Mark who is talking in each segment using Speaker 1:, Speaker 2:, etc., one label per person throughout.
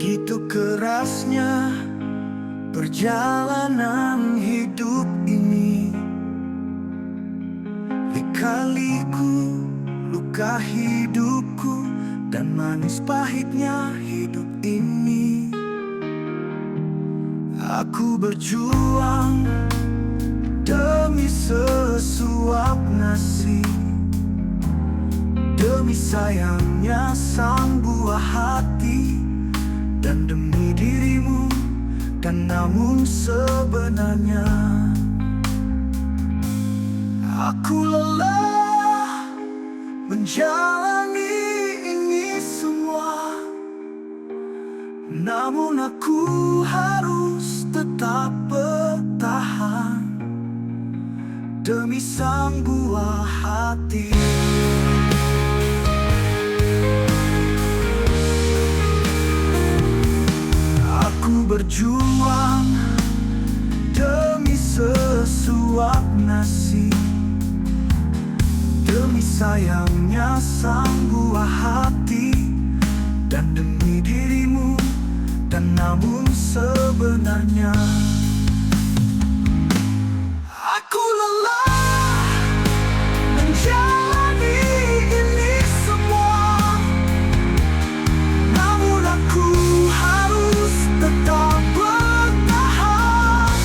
Speaker 1: Begitu kerasnya perjalanan hidup ini. Lika-liku, luka hidupku, dan manis pahitnya hidup ini. Aku berjuang demi sesuap nasi, demi sayangnya sang buah hati, dan demi dirimu. Dan namun sebenarnya aku lelah menjalani ini semua. Namun aku harus tetap bertahan demi sang buah hati. Aku berjuang demi sesuap nasi, demi sayangnya sang buah hati, dan demi dirimu. Dan namun sebenarnya aku lelah menjalani ini semua. Namun aku harus tetap bertahan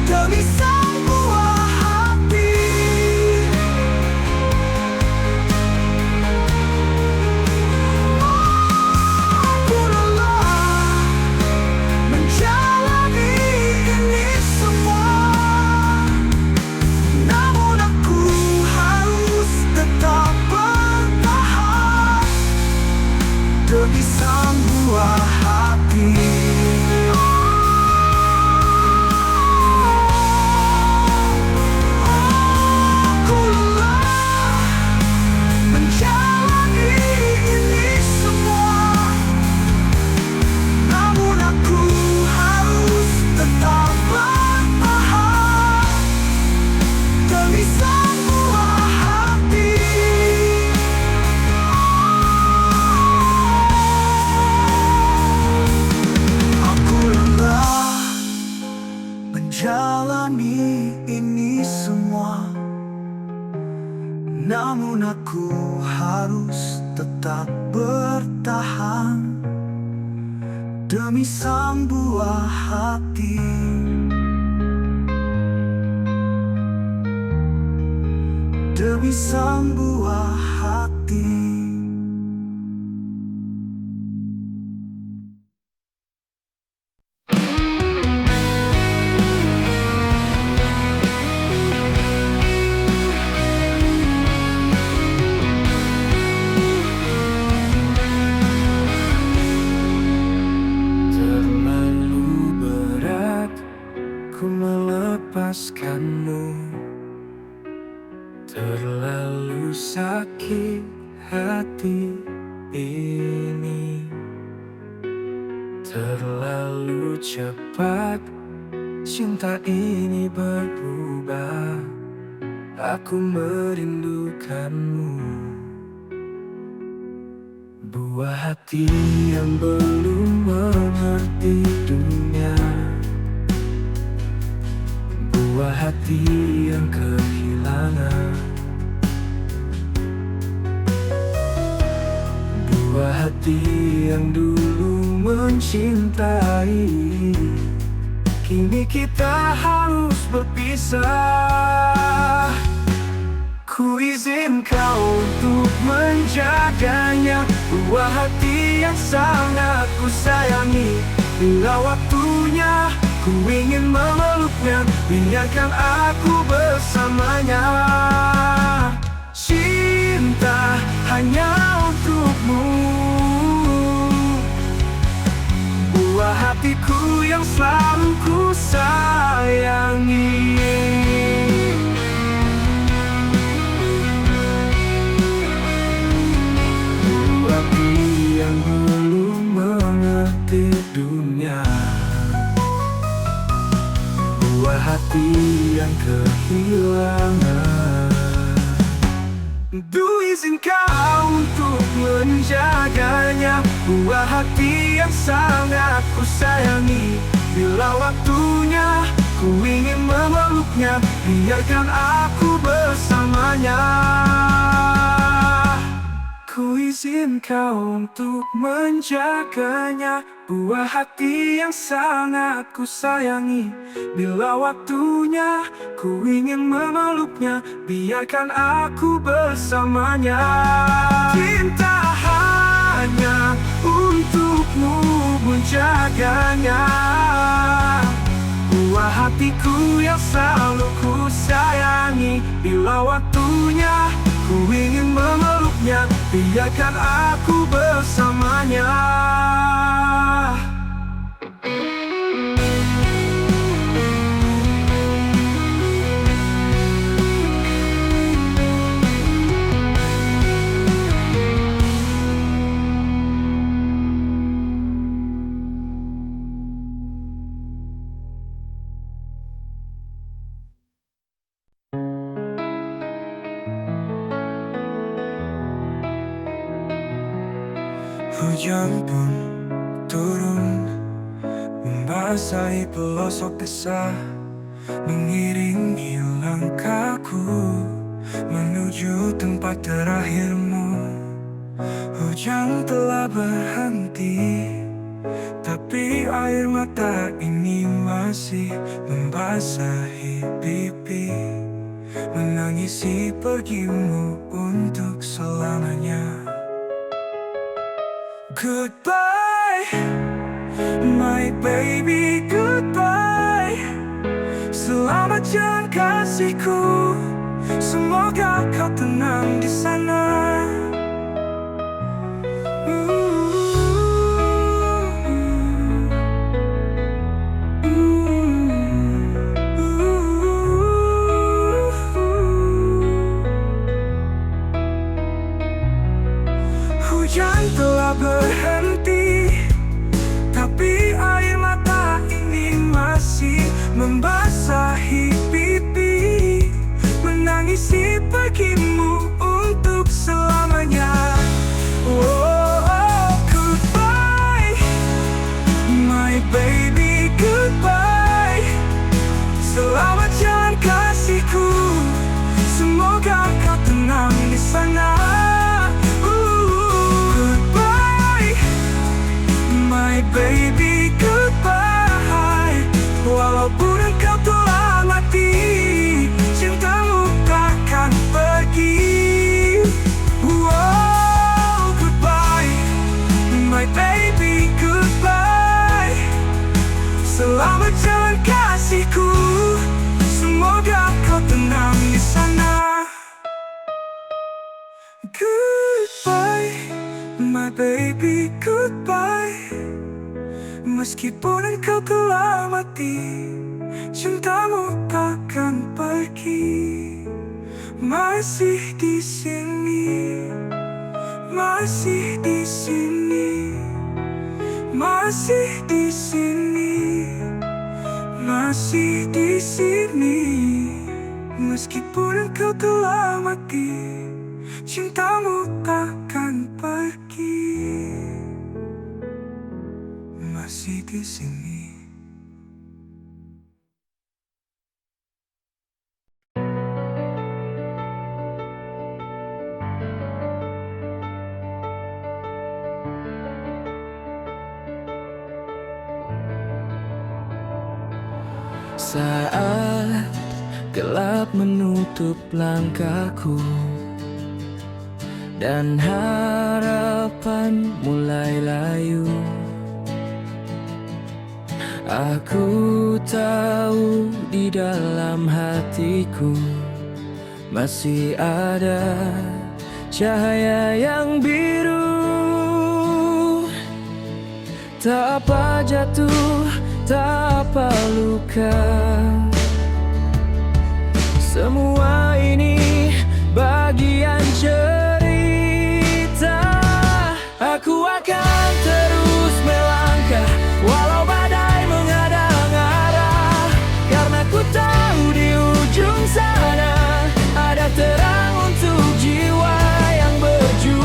Speaker 1: demi sang buah hati. Aku lelah menjalani ini semua. Namun aku harus tetap bertahan demi sang buah hati. Aku lelah menjalani ini semua. Namun aku harus tetap bertahan demi sang buah hati. Aku lelah menjalani ini semua. Namun aku harus tetap bertahan demi sang buah hati. Demi sang buah hati. Terlalu berat ku melepaskanmu, terlalu sakit hati ini. Terlalu cepat cinta ini berubah. Aku merindukanmu, buah hati yang belum mengerti dunia, buah hati yang kehilangan, buah hati yang dulu mencintai. Kini kita harus berpisah. Ku izin kau untuk menjaganya, buah hati yang sangat ku sayangi. Bila waktunya ku ingin memeluknya, biarkan aku bersamanya. Cinta hanya untukmu, buah hatiku yang selalu ku sayangi. Buah hati yang belum mengerti dunia, buah hati yang kehilangan. Du izin kau untuk menjaganya, buah hati yang sangat ku sayangi. Bila waktunya ku ingin memeluknya, biarkan aku bersamanya. Ku izin kau untuk menjaganya, buah hati yang sangat ku sayangi. Bila waktunya ku ingin memeluknya, biarkan aku bersamanya. Cinta hanya untukmu menjaganya, buah hatiku yang selalu ku sayangi. Bila waktunya ku ingin memeluknya, biarkan aku bersamanya. Hujan pun turun, membasahi pelosok desa, mengiringi langkahku menuju tempat terakhirmu. Hujan telah berhenti, tapi air mata ini masih membasahi pipi, menangisi pergimu untuk selamanya. Goodbye, my baby, goodbye. Selamat jalan kasihku, semoga kau tenang di sana. Hujan telah berhenti, tapi air mata ini masih membasahi pipi, menangisi pergimu untuk selamanya. Oh, oh, goodbye, my baby, goodbye. Selamat jalan kasihku, semoga kau tenang di sana. Baby, goodbye. Walaupun engkau telah mati, cintamu takkan pergi. Wow, goodbye, my baby, goodbye. Selamat jalan kasihku, semoga kau tenang di sana. Goodbye, my baby, goodbye. Meskipun engkau telah mati, cintamu takkan pergi. Masih di sini, masih di sini, masih di sini, masih di sini. Meskipun engkau telah mati, cintamu takkan pergi. Masih di sini. Saat gelap menutup langkahku dan harapan mulai layu, aku tahu di dalam hatiku masih ada cahaya yang biru. Tak apa jatuh, tak apa luka, semua ini bagian cerita. Aku akan terus melangkah walau badai menghadang arah, karena ku tahu di ujung sana ada terang untuk jiwa yang berjuang.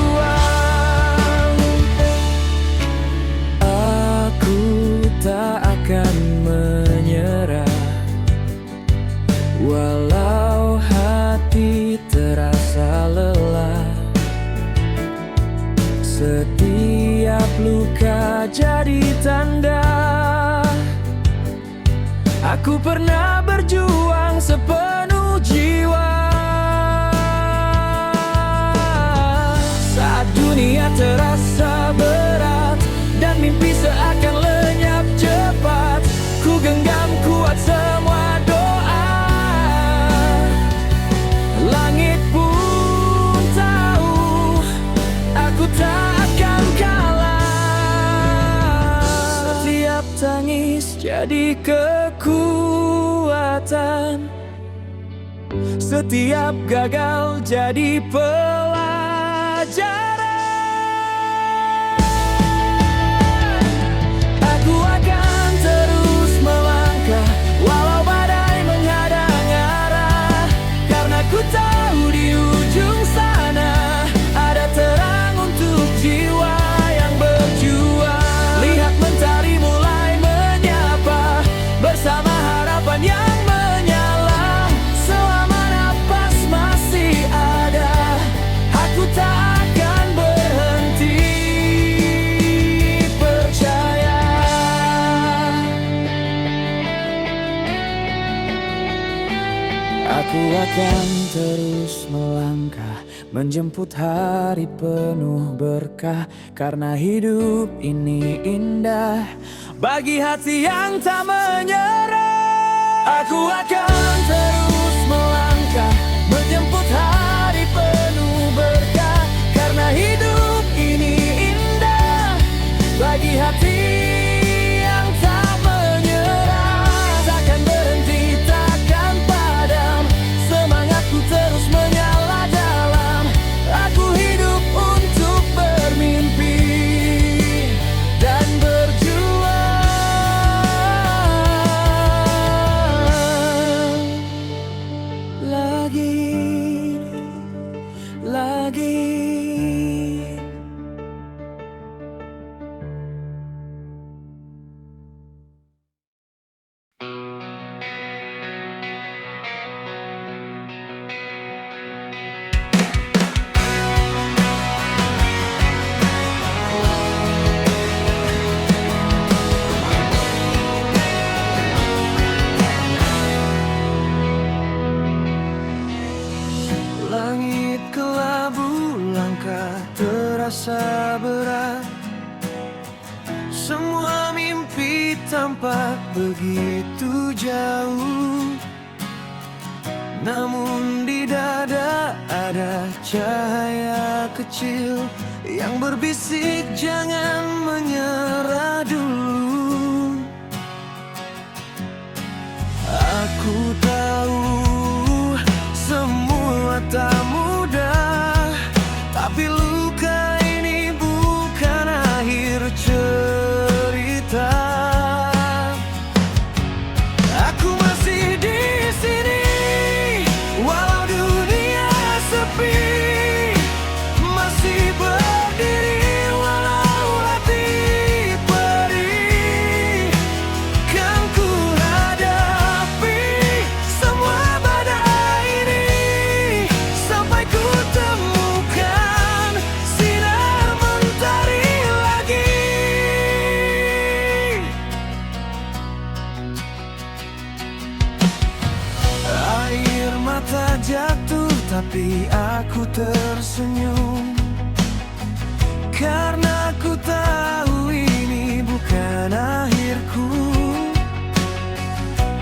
Speaker 1: luka jadi tanda. Aku pernah berjuang sepenuh jiwa saat dunia terasa berat dan mimpi seakan lenyap cepat. Ku genggam kuat semua doa. Langit pun tahu aku tak akan kalah. Setiap tangis jadi kekuatan, setiap gagal jadi pelajaran. Aku akan terus melangkah walau badai menghadang arah, karena ku tahu di ujung sana ada terang untuk jiwa yang berjuang. Lihat mentari mulai menyapa bersama harapan yang menyala. Selama napas masih ada, aku tak akan berhenti percaya. Aku akan terus melangkah menjemput hari penuh berkah, karena hidup ini indah bagi hati yang tak menyerah. Aku akan terus melangkah menjemput hari penuh berkah, karena hidup ini indah bagi hati yang tak menyerah. Takkan berhenti, takkan padam, semangatku terus menyala dalam. Aku hidup untuk bermimpi dan berjuang lagi. Langit kelabu, langkah terasa berat. Semua mimpi tampak begitu jauh, namun di dada ada cahaya kecil yang berbisik jangan menyerah dulu. Aku tahu semua tak mudah, tapi luka ini bukan akhir cerita. Aku masih di sini walau dunia sepi, masih berdiri walau hati perih. Kan ku hadapi semua badai ini sampai ku temukan sinar mentari lagi. Air mata jatuh tapi aku tersenyum, karena ku tahu ini bukan akhirku.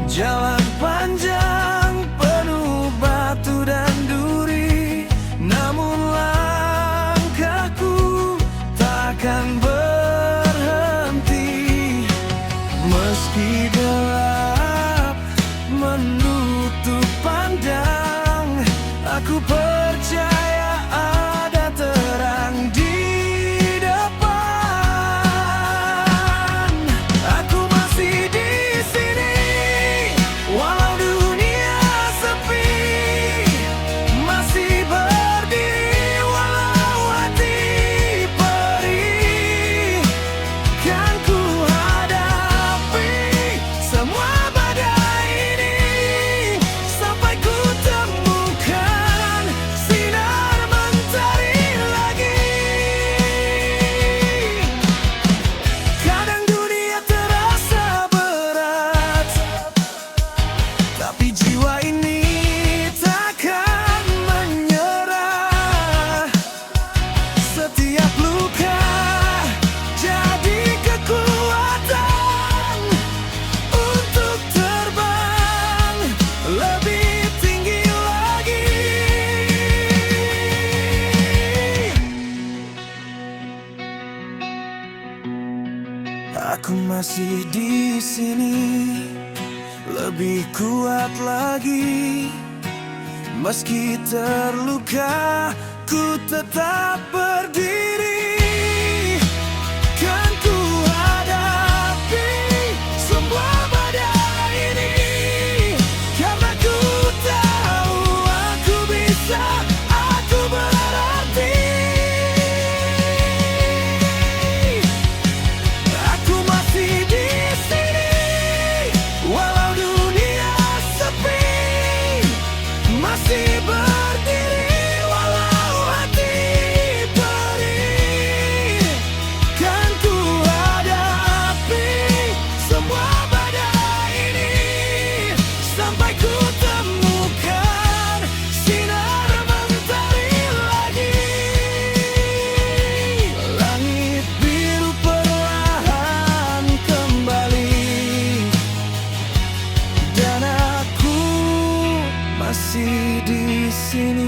Speaker 1: Jalan panjang penuh batu dan duri, namun langkahku takkan berhenti. Meski gelap menutup pandang, aku percaya Aku masih di sini, lebih kuat lagi. Meski terluka, ku tetap berdiri. Kan ku hadapi semua badai ini, karena ku tahu aku bisa, aku berarti. Aku masih di sini, walau dunia sepi. Masih berdiri walau hati perih. Kan ku hadapi semua badai ini, sampai ku temukan sinar mentari lagi. Langit biru perlahan kembali, dan aku masih di sini.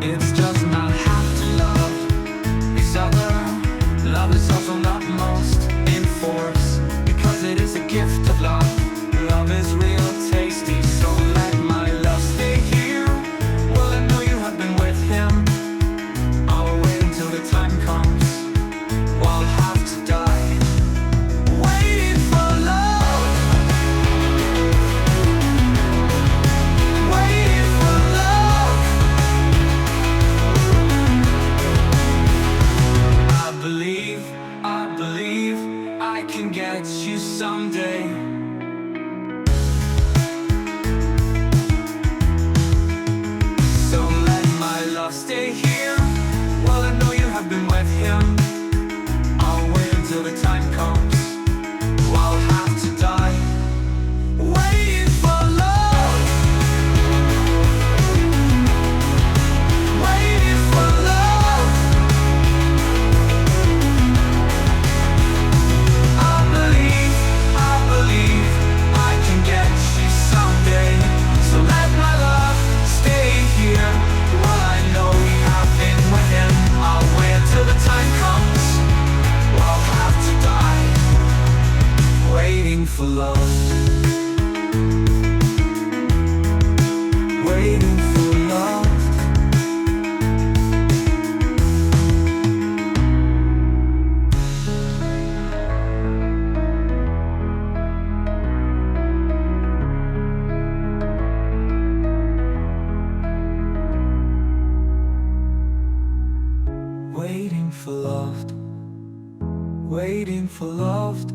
Speaker 1: It's just not have to love each other. Love is also not most in force, because it is a gift of love. Love is real tasty, so let my love stay here. Well, I know you have been with him. I'll wait until the time comes. Well, I'll have to die waiting for love, waiting for love. I believe I can get you someday. So let my love stay here. Well, I know you have been with him. I'll wait until the time comes. Well, I'll have to die waiting for love, waiting for love. I believe I can get you someday. So let my love stay here. Well, I know you have been with him. I'll wait till the time comes. Well, I'll have to die waiting for love, waiting for love. Waiting for love, waiting for love.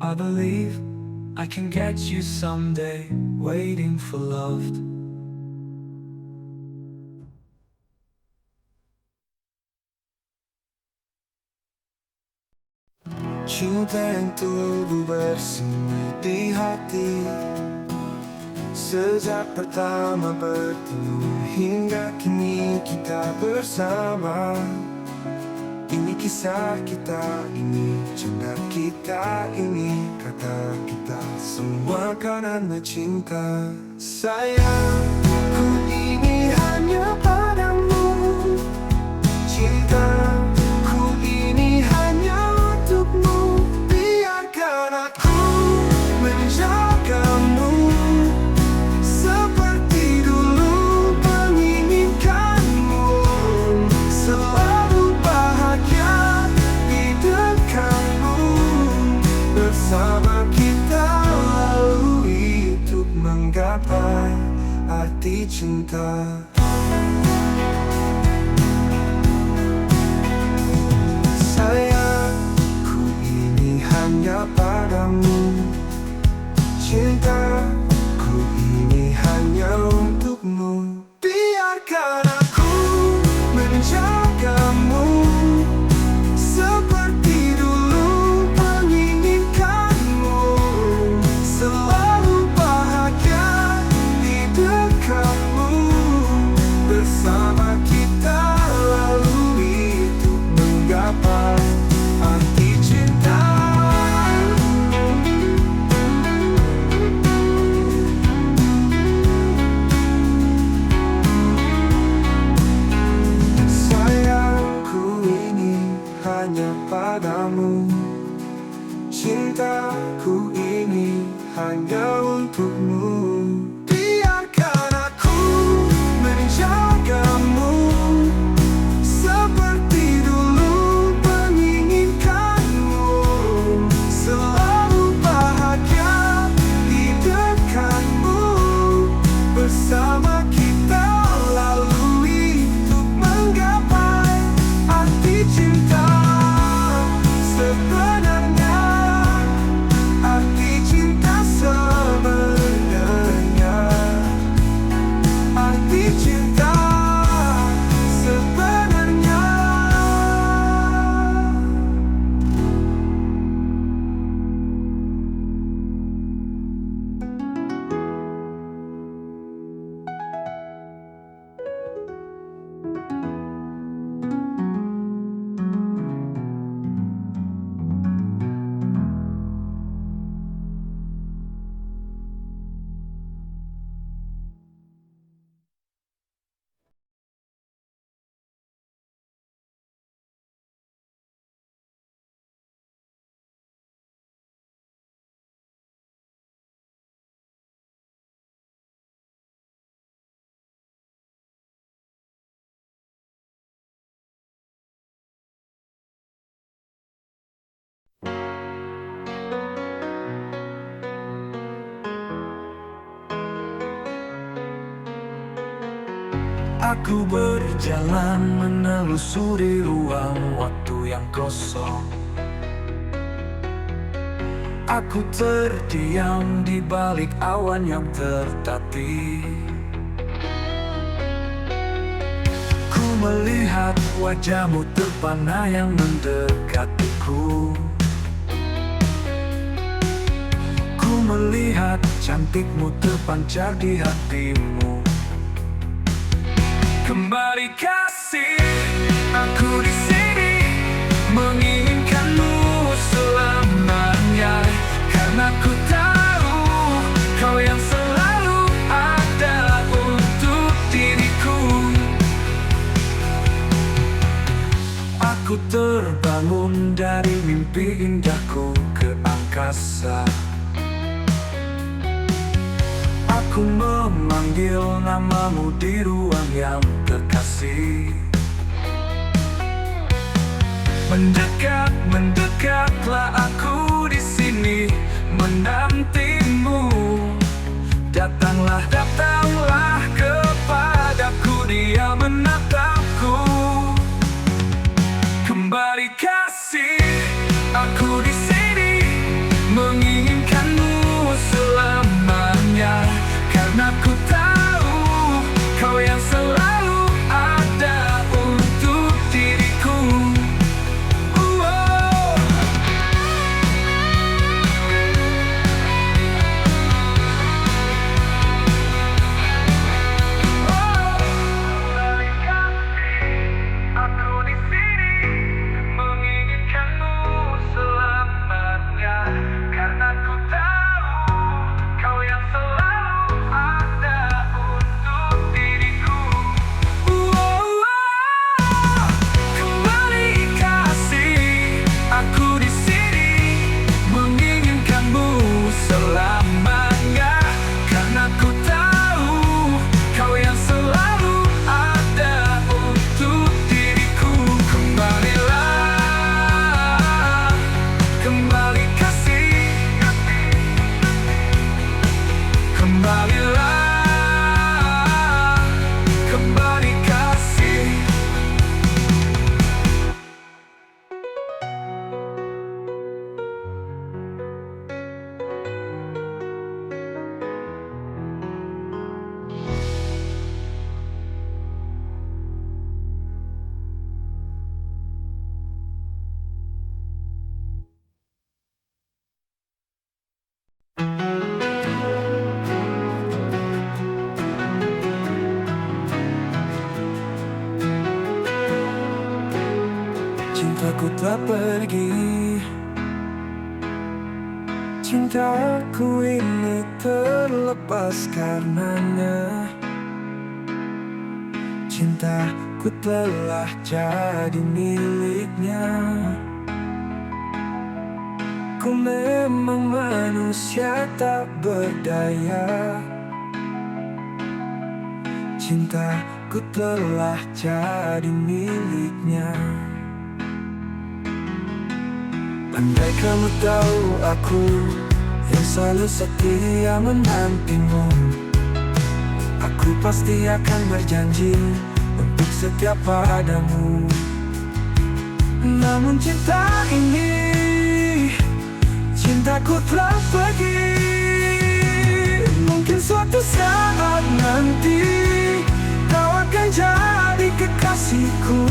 Speaker 1: I believe I can get you someday. Waiting for love. Cinta yang tumbuh bersemi di hati, sejak pertama bertemu hingga kini kita bersama. Ini kisah kita, ini cerita kita, ini kata kita, semua karena cinta. Sayang, ku ini hanya padamu. Cintaku ini hanya untukmu. Biarkan aku menjagamu seperti dulu, menginginkanmu selalu bahagia di dekatmu. Bersama kita lalui hidup menggapai arti cinta. Sayangku ini hanya padamu. Cintaku ini hanya untukmu. Biarkan aku menjagamu seperti dulu, menginginkanmu selalu bahagia di dekatmu. Aku berjalan menelusuri ruang waktu yang kosong. Aku terdiam di balik awan yang tertatih. Ku melihat wajahmu terpana yang mendekatiku. Ku melihat cantikmu terpancar di hatimu. Kembali kasih, aku di sini menginginkanmu selamanya, karena ku tahu kau yang selalu ada untuk diriku. Aku terbangun dari mimpi indahku ke angkasa. Aku memanggil namamu di ruang yang terkasih. Mendekat, mendekatlah, aku di sini menantimu. Datanglah, datanglah kepadaku, dia menatapku. Kembali kasih, aku di sini menginginkanmu selamanya, karena ku tahu kau yang selalu ada untuk diriku. Aku di sini menginginkanmu selamanya, karena ku tahu kau yang selalu ada untuk diriku. Kembali kasih, aku di sini menginginkanmu selamanya, karena ku tahu kau yang selalu ada untuk diriku. Kembalilah, kembali kasih, kembalilah, kembali kasih. Cintaku tak pergi, cintaku ini terlepas karenanya. Cintaku telah jadi miliknya. Ku memang manusia tak berdaya. Cintaku telah jadi miliknya. Andai kamu tahu aku yang selalu setia menantimu, aku pasti akan berjanji untuk setia padamu. Namun cinta ini, cintaku telah pergi. Mungkin suatu saat nanti kau akan jadi kekasihku.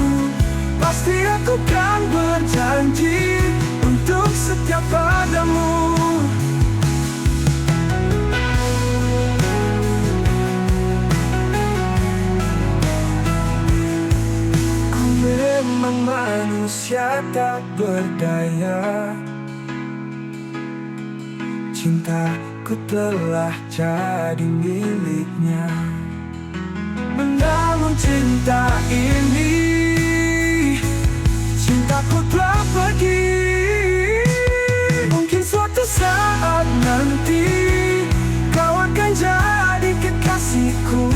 Speaker 1: Pasti aku kan berjanji untuk setia padamu. Ku memang manusia tak berdaya. Cintaku telah jadi miliknya. Namun cinta ini, cintaku telah pergi. Mungkin suatu saat nanti kau akan jadi kekasihku.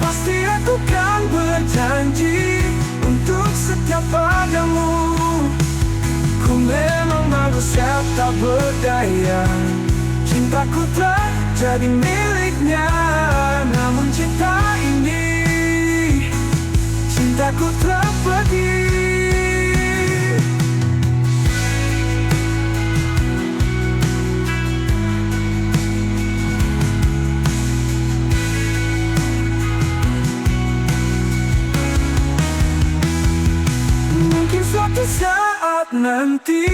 Speaker 1: Pasti aku kan berjanji untuk setia padamu. Ku memang manusia tak berdaya. Cintaku telah jadi miliknya. Namun cinta ini, cintaku telah pergi. Mungkin suatu saat nanti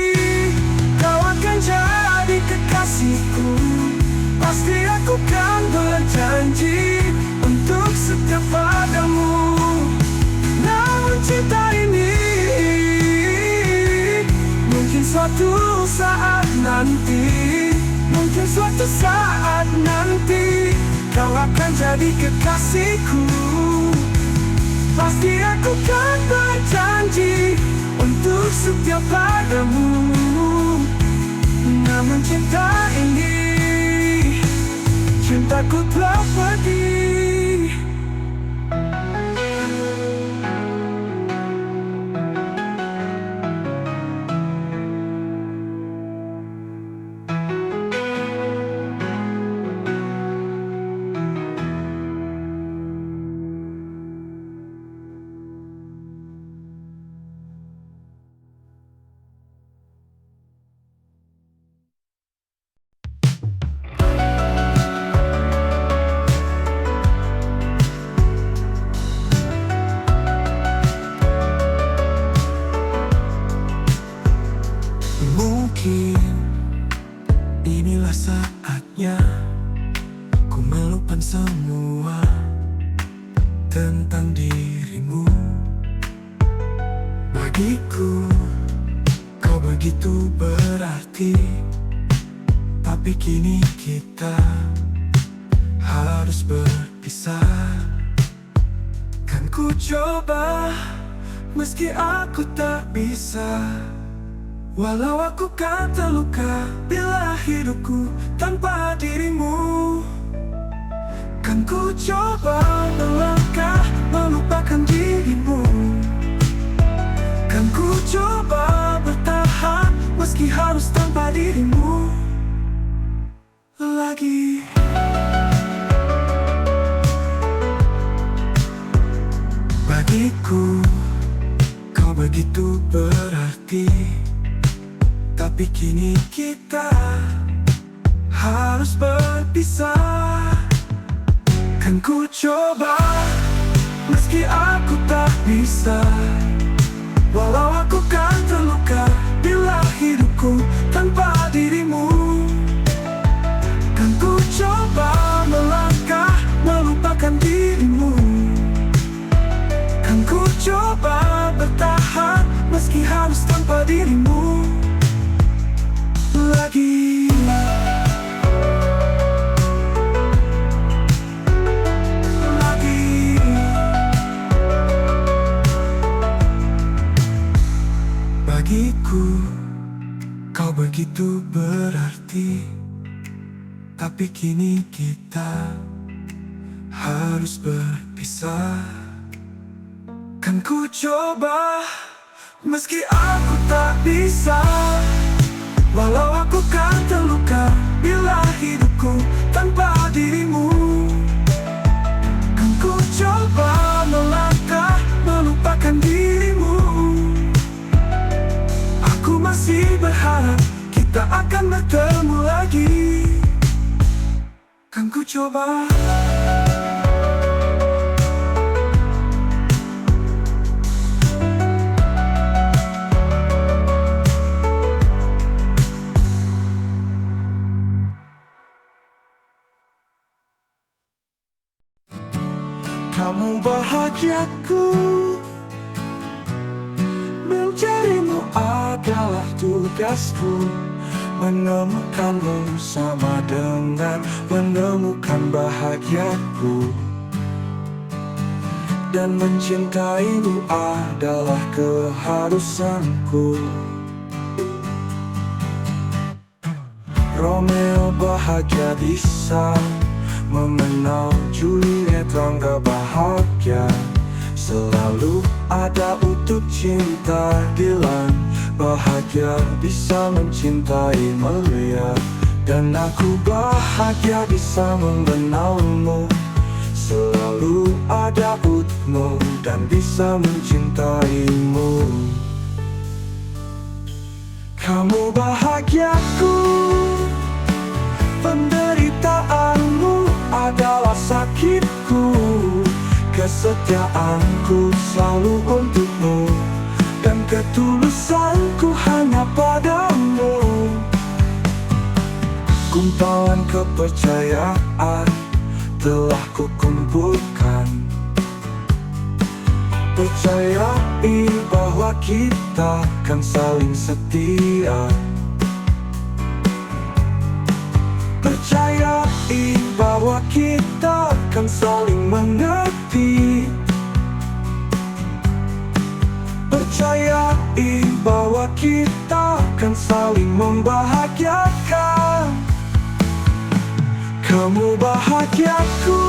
Speaker 1: kau akan jadi kekasihku. Pasti aku kan berjanji untuk setia padamu. Namun cinta ini mungkin suatu saat nanti, mungkin suatu saat nanti kau akan jadi kekasihku. Pasti aku kan berjanji untuk setia padamu. Namun cinta ini, cintaku telah pergi. Mungkin inilah saatnya ku melupakan semua tentang dirimu. Bagiku kau begitu berarti, tapi kini kita harus berpisah. Kan ku coba meski aku tak bisa, walau aku kan terluka bila hidupku tanpa dirimu. Kan ku coba melangkah melupakan dirimu. Kan ku coba bertahan meski harus tanpa dirimu lagi. Bagiku kau begitu berarti, tapi kini kita harus berpisah. Kan ku coba meski aku tak bisa, walau aku kan terluka bila hidupku tanpa dirimu. Kan ku coba melangkah melupakan dirimu. Kan ku coba bertahan meski harus tanpa dirimu lagi. Bagiku kau begitu berarti, tapi kini kita harus berpisah. Kan ku coba meski aku tak bisa, walau aku kan terluka bila hidupku tanpa dirimu. Kan ku coba melangkah melupakan dirimu. Aku masih berharap kita akan bertemu lagi. Kan ku coba. Kamu bahagiaku, mencarimu adalah tugasku. Menemukanmu sama dengan menemukan bahagiaku. Dan mencintaimu adalah keharusanku. Romeo bahagia bisa mengenal Juliet, tangga bahagia selalu ada untuk cinta. Dylan bahagia bisa mencintai Maria, dan aku bahagia bisa mengenalmu.
Speaker 2: selalu ada untukmu dan bisa mencintaimu. Kamu bahagiaku, penderitaanmu adalah sakitku. Kesetiaanku selalu untukmu, dan ketulusanku hanya padamu. Gumpalan kepercayaan telah kukumpulkan. Percayai bahwa kita akan saling setia. Percayai bahwa kita akan saling mengerti. Percayai bahwa kita akan saling membahagiakan. Kamu bahagiaku,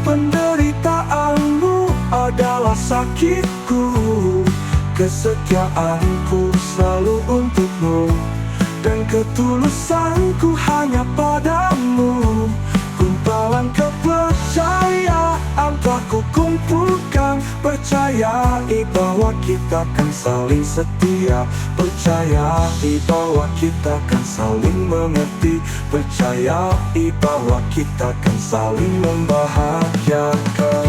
Speaker 2: penderitaanmu adalah sakitku. Kesetiaanku selalu untukmu, dan ketulusanku hanya padamu. Gumpalan kepercayaan telah kukumpulkan. Percayai bahwa kita akan saling setia. Percayai bahwa kita akan saling mengerti. Percayai bahwa kita akan saling membahagiakan.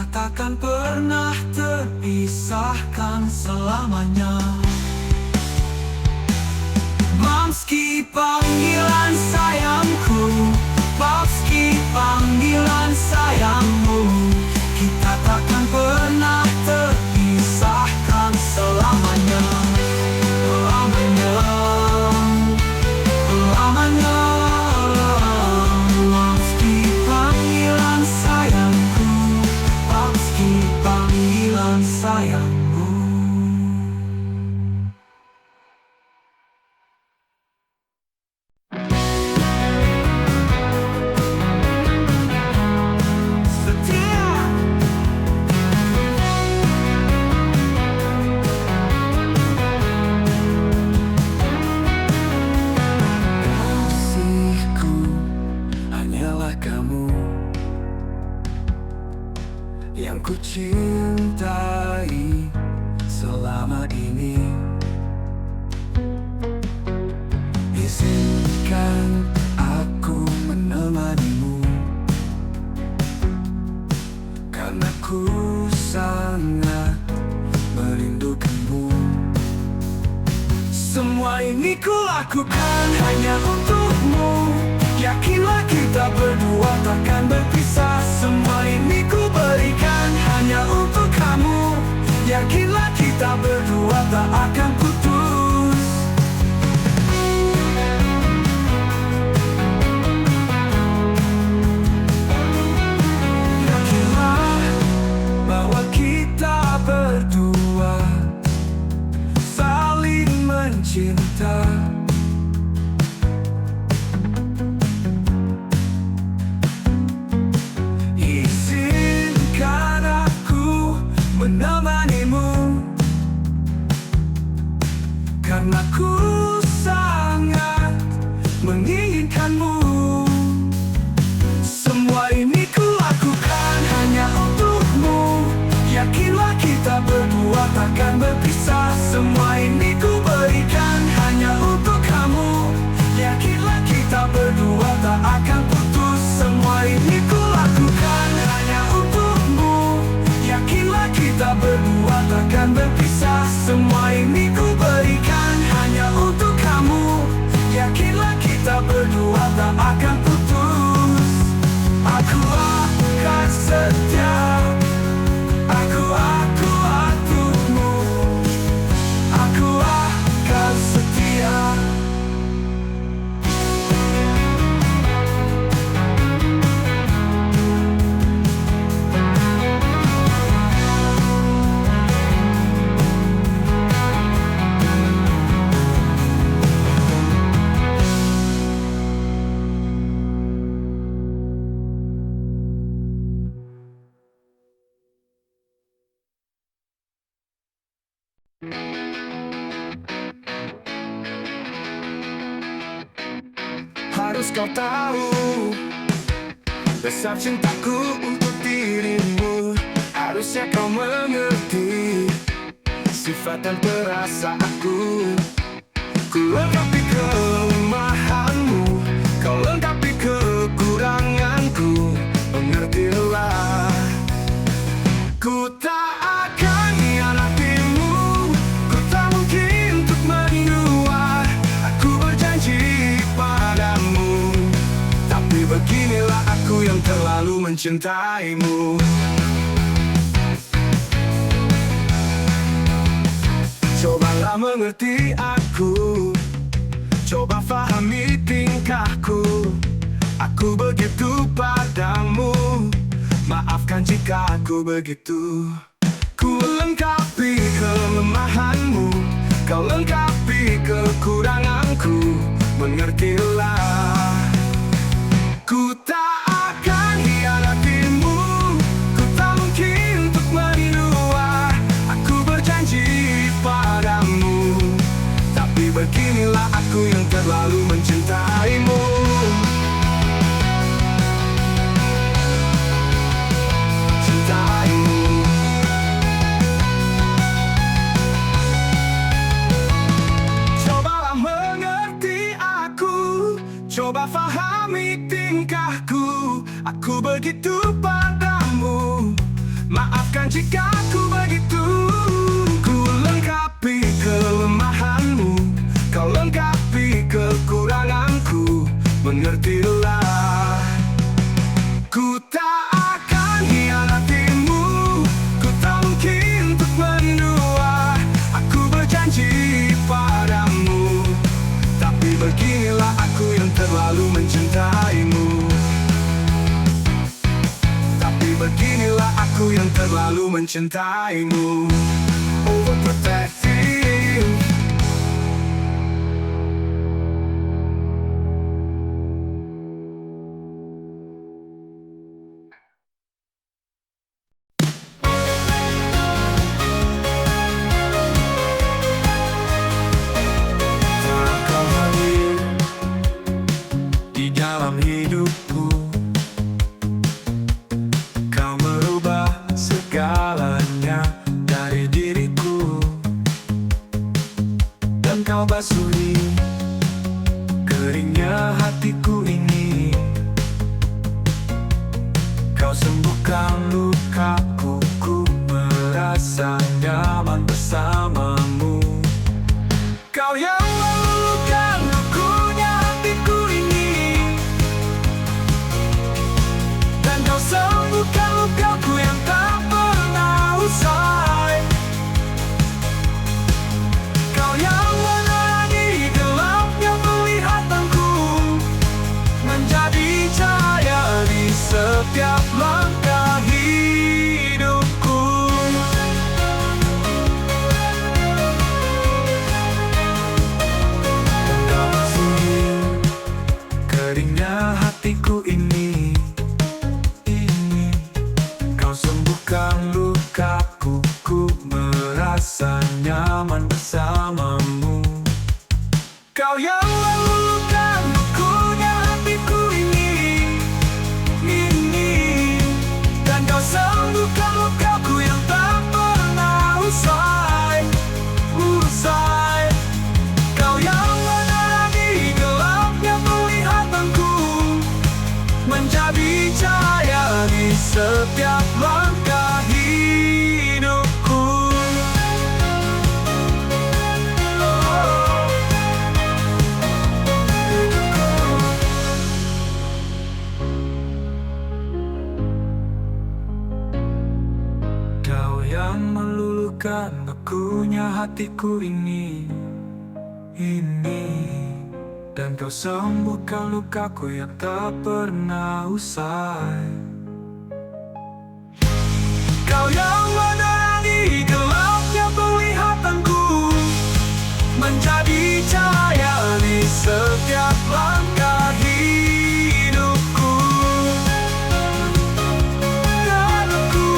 Speaker 1: takkan pernah terpisahkan selamanya. Mamski panggilan sayangku, Papski panggilan sayangmu, kita takkan pernah terpisahkan selamanya. Selamanya, selamanya. Mamski panggilan sayangku, Papski panggilan sayangmu. Yang ku cintai selama ini.
Speaker 2: lakukan hanya untukmu. Yakinlah kita berdua takkan berpisah. Semua ini ku berikan hanya untuk kamu. Yakinlah kita berdua tak akan putus. Yakinlah bahwa kita berdua saling mencinta. Izinkan aku menemanimu, karena ku sangat menginginkanmu. Semua ini ku lakukan hanya untukmu. Yakinlah kita berdua takkan berpisah. Semua ini ku berikan hanya untuk kamu. Yakinlah kita berdua tak akan putus. Semua ini ku lakukan hanya untukmu. Yakinlah kita berdua takkan berpisah. Semua ini ku berikan hanya untuk kamu. Yakinlah kita berdua tak akan putus. Aku akan setia. Aku untukmu. Aku akan setia. Harus kau tahu besar cintaku untuk dirimu. Harusnya kau mengerti sifat dan perasaanku. Ku lengkapi kelemahanmu, kau lengkapi kekuranganku. Mengertilah, ku tak akan hianatimu. Ku tak mungkin untuk mendua. Aku berjanji padamu. Tapi beginilah aku yang terlalu mencintaimu. Cobalah mengerti aku, coba fahami tingkahku. Aku begitu padamu, maafkan jika aku begitu. Ku lengkapi kelemahanmu, kau lengkapi kekuranganku. Mengertilah, ku tak akan hianatimu. Ku tak mungkin untuk mendua. Aku berjanji padamu. Tapi beginilah aku yang terlalu mencintaimu. Cintaimu. Cobalah mengerti aku, coba fahami tingkahku. Aku begitu padamu, maafkan jika aku begitu. Ku lengkapi kelemahanmu, kau lengkapi kekuranganku. Mengertilah, ku tak akan hianatimu. Ku tak mungkin untuk mendua. Aku berjanji padamu. Tapi beginilah aku yang terlalu mencintaimu. Tapi beginilah aku yang terlalu mencintaimu. Overprotective. Tak kau hadir di dalam hidupku. Kau merubah segalanya dari diriku. Dan kau basuhi keringnya hatiku ini. Kau sembuhkan lukaku, ku merasa nyaman bersamamu. Kau yang meluluhkan setiap langkah hidupku. Kau yang meluluhkan bekunya hatiku ini. Dan kau sembuhkan lukaku yang tak pernah usai. Kau yang menerangi gelapnya penglihatanku, menjadi cahaya di setiap langkah hidupku. Dalamku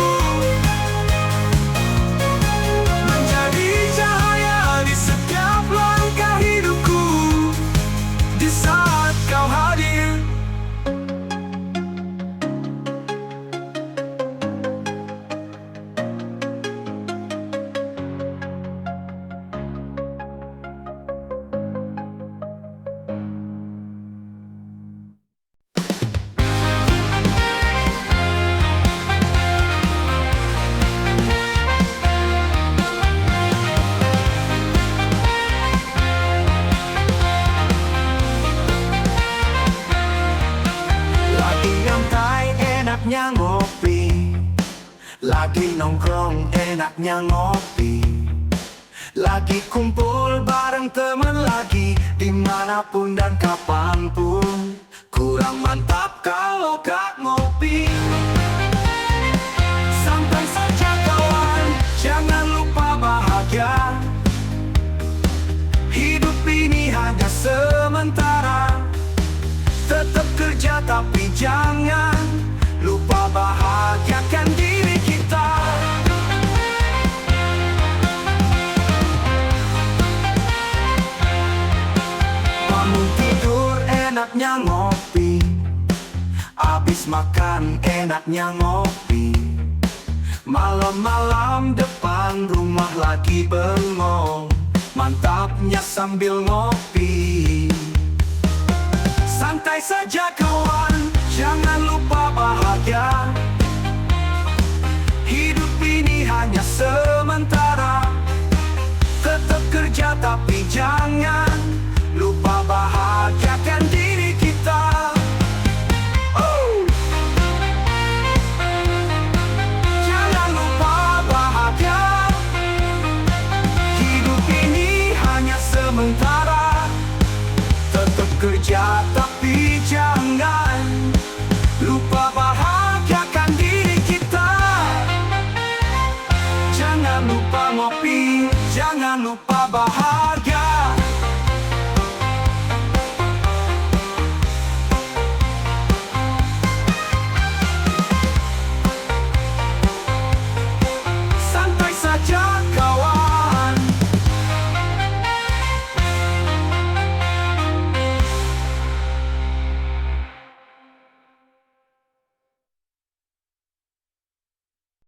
Speaker 2: menjadi cahaya di setiap langkah hidupku. Di saat kau hadir, lagi nyantai enaknya ngopi, lagi nongkrong enaknya ngopi, lagi kumpul bareng temen lagi, dimanapun dan kapanpun. Kurang mantap kalau gak ngopi. Santai saja kawan, jangan lupa bahagia. Hidup ini hanya sementara. Tetap kerja tapi jangan lupa bahagiakan diri kita. Bangun tidur enaknya ngopi, abis makan enaknya ngopi, malam-malam depan rumah lagi bengong, mantapnya sambil ngopi. Santai saja kawan, jangan lupa bahagia. Hidup ini hanya sementara. Tetap kerja tapi jangan lupa bahagiakan diri kita. Jangan lupa bahagia. Hidup ini hanya sementara. Tetap kerja tapi jangan lupa bahagiakan diri kita. Jangan lupa ngopi, jangan lupa bahagia.